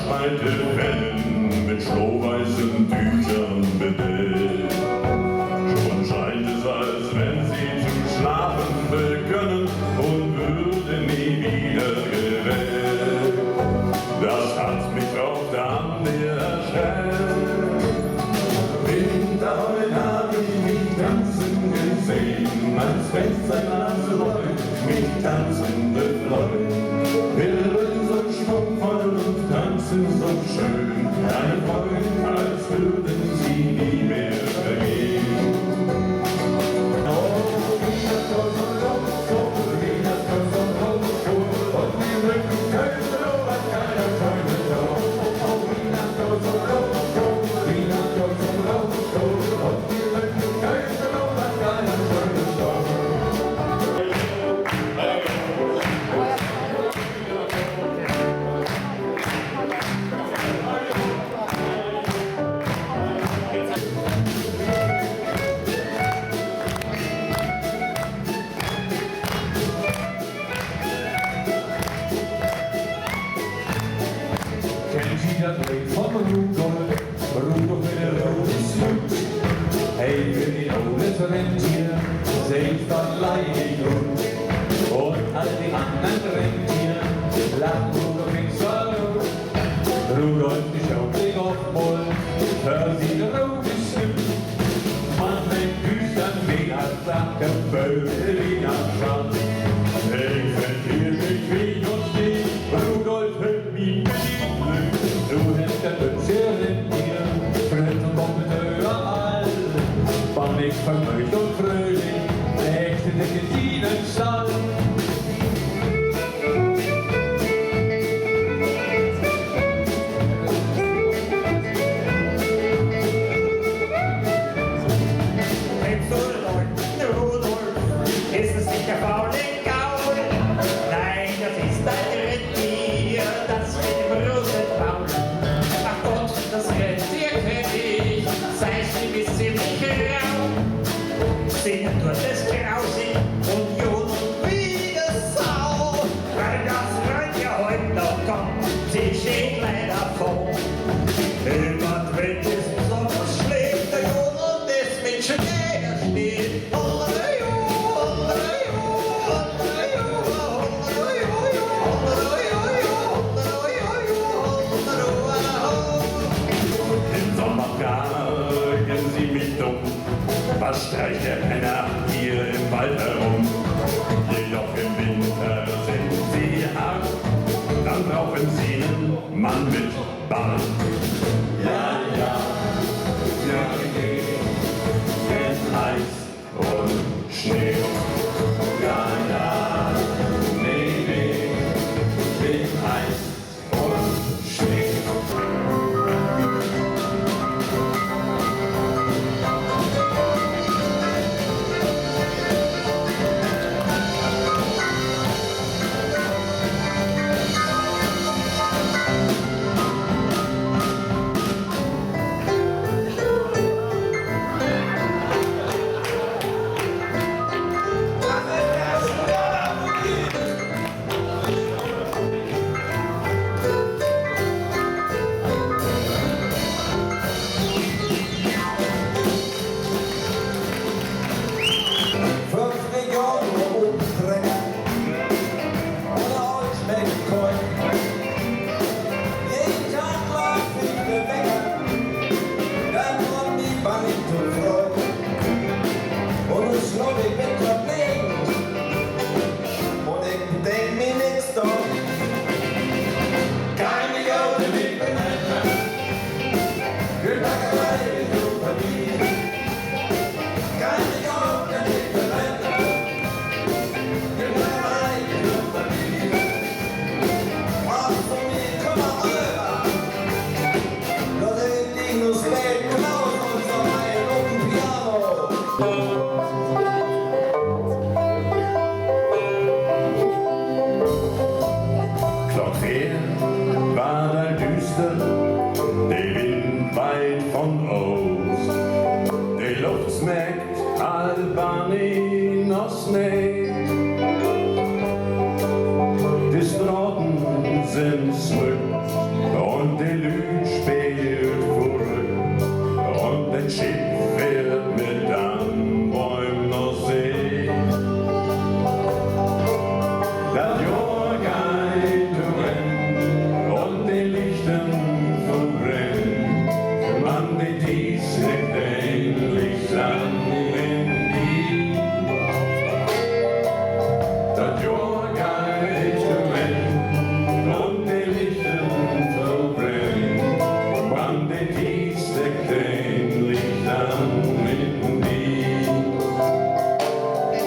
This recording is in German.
breite Wellen mit schlohweißen Tüchern bedeckt. Schon scheint es, als wenn sie zu schlafen beginnen und würde nie wieder geweckt. Das hat mich auf der Hand erschreckt. Winterheut hab ich mich tanzen gesehen, als wenn's ein Nasenroll mich tanzende Freund. Wirbeln so schwungvoll und tanzen so schön, ein Freund, als würden sie nie mehr vergehen. Oh, wie das Gold so so, wie das Gold so so, und die Rücken können so, was keiner träumen soll. Oh, wie das Gold so so, wie das Gold so so, und die Rücken können so, was keiner träumen soll. Kennen Sie das Lied von Rudolf? Rudolf mit der roten Snoet. Hey, für die Oles Rentier singt allein die Grund. Und all die anderen Rentier lachen Rudolf in Salut. Rudolf ist auch nicht auf Mund, hör sie der rote Snoet. Man denkt düstern wie ein Sacker, Vögel wie ein Schwanz. Ich verliere mich wie und nie, Rudolf hört mich nicht. Du hast der Bütze Rentier, Fred und Bombenhöhe überall. Wann ich vermöcht und fröhlich, nächste Decke dienen Stall. Ist es nicht der faule Gaul? Nein, das ist ein Rentier, das mit dem großen Maul. Ach Gott, das Rentier kenn ich, sei sie bis ziemlich rau. Singen tut es grausig und jodeln wie ne Sau. Weil das Rentier heute noch kommt, sie steht leider vor. Immer wenn es besonders schlägt, der jodelt es mit Schnee, der steht. Fragen Sie mich dumm, was streicht der Penner hier im Wald herum? Jedoch im Winter sind Sie hart, dann brauchen Sie einen Mann mit Bart. Ja, ja, ja, wenn Eis und Schnee. Ja, ja, nee, nee, wenn Eis und Schnee. War da düster